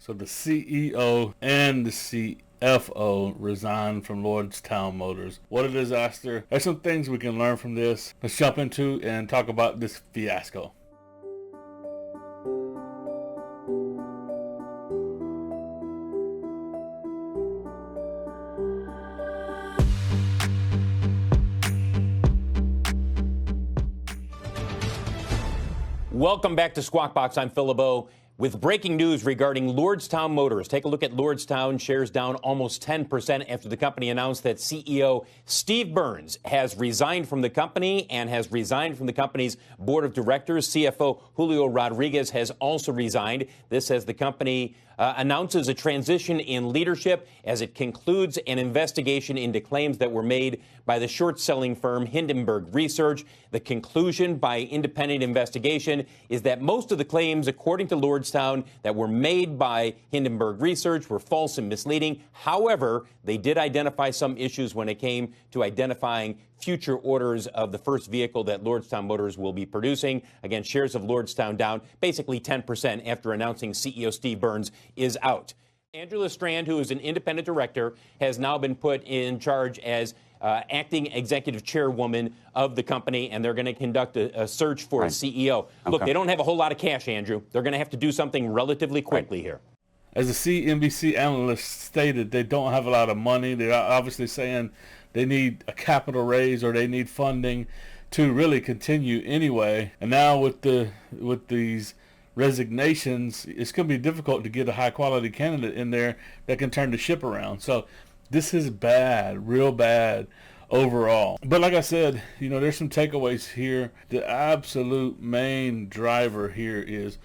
So the CEO and the CFO resigned from Lordstown Motors. What a disaster. There's some things we can learn from this. Let's jump into and talk about this fiasco. Welcome back to Squawk Box. I'm Phil LeBeau with breaking news regarding Lordstown Motors. Take a look at Lordstown. Shares down almost 10% after the company announced that CEO Steve Burns has resigned from the company and has resigned from the company's board of directors. CFO Julio Rodriguez has also resigned. This as the company announces a transition in leadership as it concludes an investigation into claims that were made by the short-selling firm Hindenburg Research. The conclusion by independent investigation is that most of the claims, according to Lordstown, that were made by Hindenburg Research were false and misleading. However, they did identify some issues when it came to identifying future orders of the first vehicle that Lordstown Motors will be producing. Again, shares of Lordstown down basically 10% after announcing CEO Steve Burns is out. Angela Strand, who is an independent director, has now been put in charge as acting executive chairwoman of the company, and they're going to conduct a search for a CEO. Okay. Look, they don't have a whole lot of cash, Andrew. They're going to have to do something relatively quickly here. As the CNBC analyst stated, they don't have a lot of money. They're obviously saying they need a capital raise or they need funding to really continue anyway. And now with these resignations, it's going to be difficult to get a high-quality candidate in there that can turn the ship around. So this is bad, real bad overall. But like I said, there's some takeaways here. The absolute main driver here is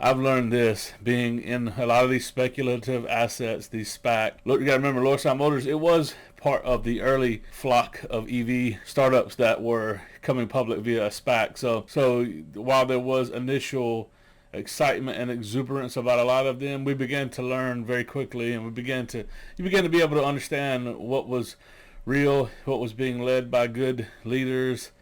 I've learned this being in a lot of these speculative assets, these SPAC. Look, you got to remember, Lordstown Motors, it was part of the early flock of EV startups that were coming public via a SPAC. So while there was initial excitement and exuberance about a lot of them, we began to learn very quickly, and you began to be able to understand what was real, what was being led by good leaders.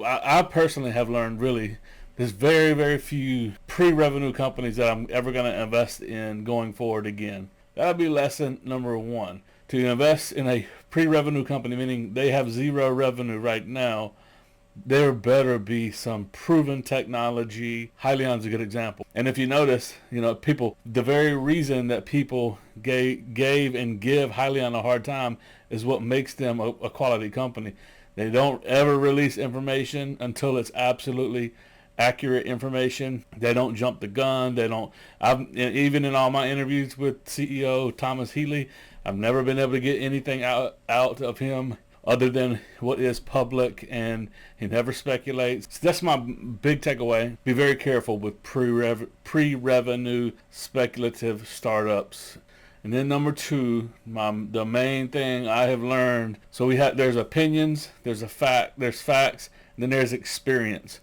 I personally have learned really there's very, very few pre-revenue companies that I'm ever going to invest in going forward again. That'll be lesson number one. To invest in a pre-revenue company, meaning they have zero revenue right now, there better be some proven technology. Hyliion's a good example. And if you notice, people, the very reason that people gave and give Hyliion a hard time is what makes them a quality company. They don't ever release information until it's absolutely accurate information. They don't jump the gun. Even in all my interviews with CEO Thomas Healy, I've never been able to get anything out of him other than what is public, and he never speculates. So that's my big takeaway. Be very careful with pre-revenue speculative startups. And then number two, the main thing I have learned, there's opinions, there's facts, and then there's experience.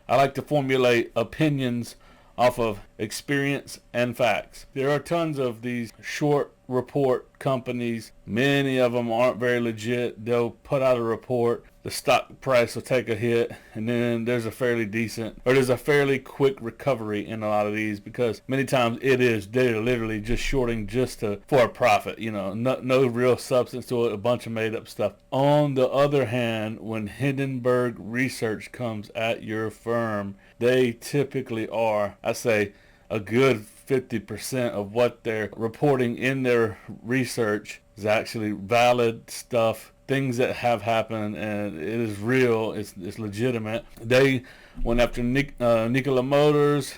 I like to formulate opinions off of experience and facts. There are tons of these short report companies. Many of them aren't very legit. They'll put out a report, the stock price will take a hit, and then there's a fairly quick recovery in a lot of these, because many times they're literally just shorting for a profit. No real substance to it, a bunch of made up stuff. On the other hand, when Hindenburg Research comes at your firm, they typically are, I say, a good 50% of what they're reporting in their research is actually valid stuff, things that have happened, and it is real, it's legitimate. They went after Nikola Motors,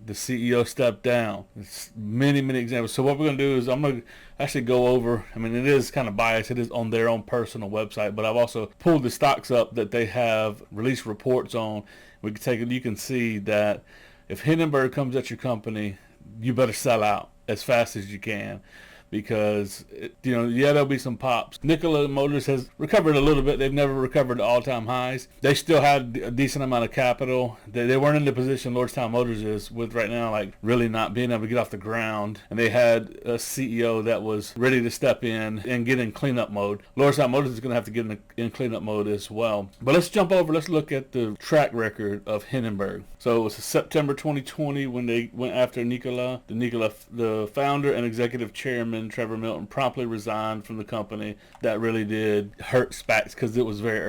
the CEO stepped down. It's many examples. So what we're going to do is I'm going to actually go over, it is kind of biased, it is on their own personal website, but I've also pulled the stocks up that they have released reports on. You can see that if Hindenburg comes at your company, you better sell out as fast as you can, because there'll be some pops. Nikola Motors has recovered a little bit. They've never recovered to all-time highs. They still had a decent amount of capital. They weren't in the position Lordstown Motors is with right now, like really not being able to get off the ground. And they had a CEO that was ready to step in and get in cleanup mode. Lordstown Motors is going to have to get in cleanup mode as well. But let's jump over. Let's look at the track record of Hindenburg. So it was September 2020 when they went after Nikola. The founder and executive chairman, Trevor Milton, promptly resigned from the company. That really did hurt SPACs because it was very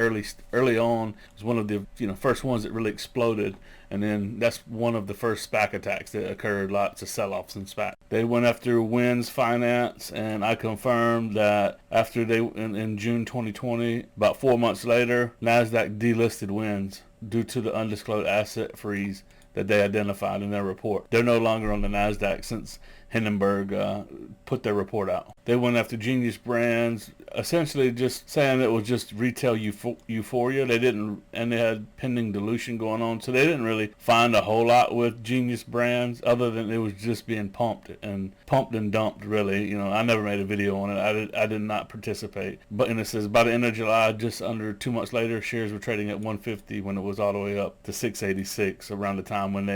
early on. It was one of the first ones that really exploded. And then that's one of the first SPAC attacks that occurred, lots of sell-offs in SPAC. They went after Winds Finance, and I confirmed that after in June 2020, about 4 months later, NASDAQ delisted Winds due to the undisclosed asset freeze that they identified in their report. They're no longer on the NASDAQ since Hindenburg put their report out. They went after Genius Brands, essentially just saying it was just retail euphoria. They didn't, and they had pending dilution going on, so they didn't really find a whole lot with Genius Brands other than it was just being pumped and dumped. Really, I never made a video on it. I did not participate. But and it says by the end of July, just under 2 months later, shares were trading at 150 when it was all the way up to 686 around the time when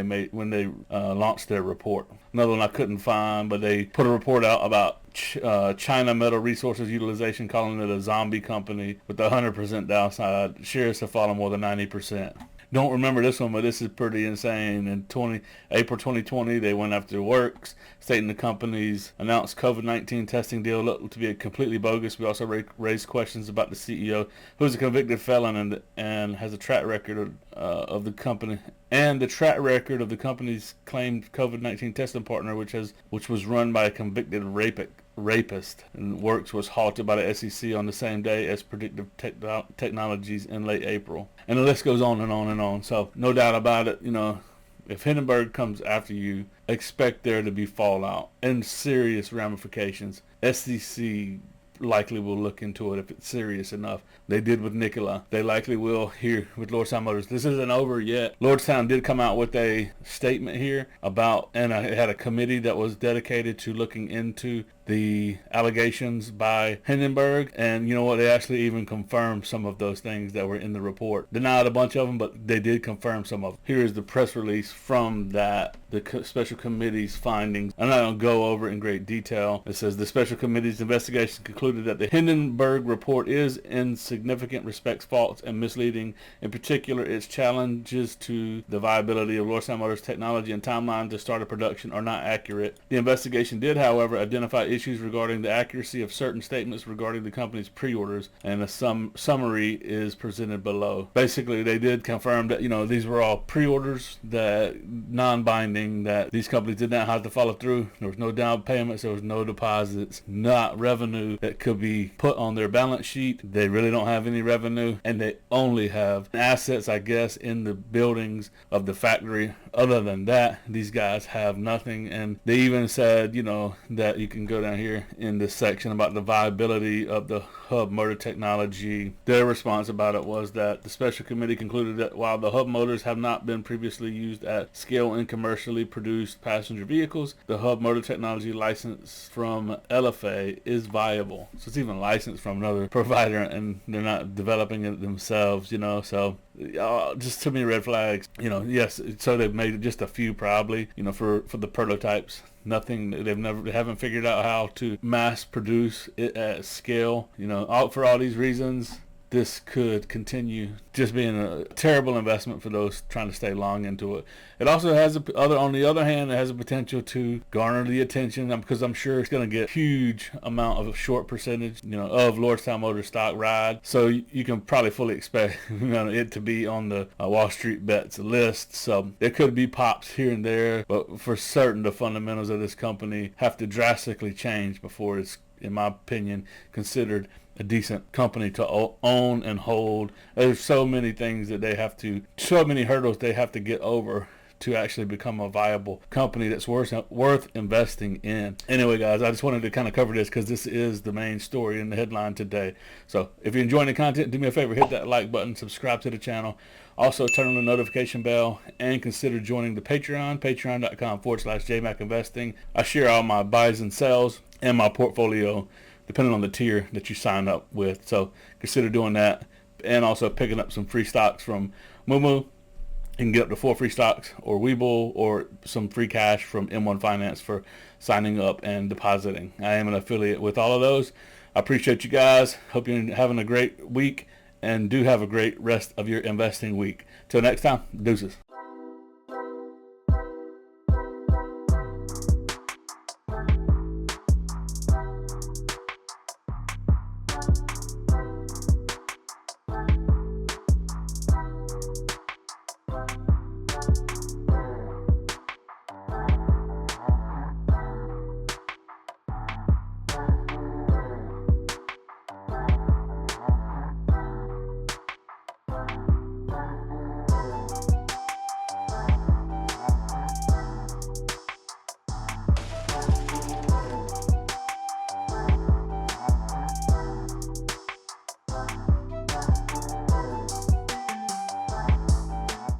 they launched their report. Another one I couldn't find, but they put a report out about China Metal Resources Utilization, calling it a zombie company with 100% downside. Shares have fallen more than 90%. Don't remember this one, but this is pretty insane. In April 2020, they went after Works, stating the company's announced COVID-19 testing deal looked to be completely bogus. We also raised questions about the CEO, who's a convicted felon and has a track record of the company. And the track record of the company's claimed COVID-19 testing partner, which was run by a convicted rapist. And Works was halted by the SEC on the same day as Predictive Technologies in late April. And the list goes on and on and on. So no doubt about it, if Hindenburg comes after you, expect there to be fallout and serious ramifications. SEC likely will look into it if it's serious enough. They did with Nikola. They likely will here with Lordstown Motors. This isn't over yet. Lordstown did come out with a statement here and it had a committee that was dedicated to looking into the allegations by Hindenburg, and you know what, they actually even confirmed some of those things that were in the report. Denied a bunch of them, but they did confirm some of them. Here is the press release from the special committee's findings. I'm not going to go over it in great detail. It says the special committee's investigation concluded that the Hindenburg report is in significant respects false and misleading. In particular, its challenges to the viability of Lordstown Motors technology and timeline to start a production are not accurate. The investigation did, however, identify issues regarding the accuracy of certain statements regarding the company's pre-orders, and a summary is presented below. Basically, they did confirm that these were all pre-orders, that non-binding, that these companies did not have to follow through. There was no down payments, there was no deposits, not revenue that could be put on their balance sheet. They really don't have any revenue, and they only have assets, I guess, in the buildings of the factory. Other than that, these guys have nothing. And they even said, that you can go down here in this section about the viability of the hub motor technology. Their response about it was that the special committee concluded that while the hub motors have not been previously used at scale in commercially produced passenger vehicles, the hub motor technology license from LFA is viable. So it's even licensed from another provider, and they're not developing it themselves, so just too many red flags. Yes, so they've made just a few probably, for the prototypes. Nothing, they haven't figured out how to mass produce it at scale. For all these reasons, this could continue just being a terrible investment for those trying to stay long into it. It also has on the other hand, it has a potential to garner the attention, because I'm sure it's going to get huge amount of a short percentage, of Lordstown Motors stock ride. So you can probably fully expect it to be on the Wall Street Bets list. So there could be pops here and there, but for certain, the fundamentals of this company have to drastically change before it's, in my opinion, considered a decent company to own and hold. There's so many things that so many hurdles they have to get over to actually become a viable company that's worth investing in. Anyway, guys, I just wanted to kind of cover this because this is the main story in the headline today. So if you're enjoying the content, do me a favor, hit that like button, subscribe to the channel. Also, turn on the notification bell and consider joining the Patreon, patreon.com/JMac Investing. I share all my buys and sells and my portfolio depending on the tier that you sign up with. So consider doing that, and also picking up some free stocks from Moomoo. You can get up to 4 free stocks, or WeBull, or some free cash from M1 Finance for signing up and depositing. I am an affiliate with all of those. I appreciate you guys. Hope you're having a great week, and do have a great rest of your investing week. Till next time, deuces.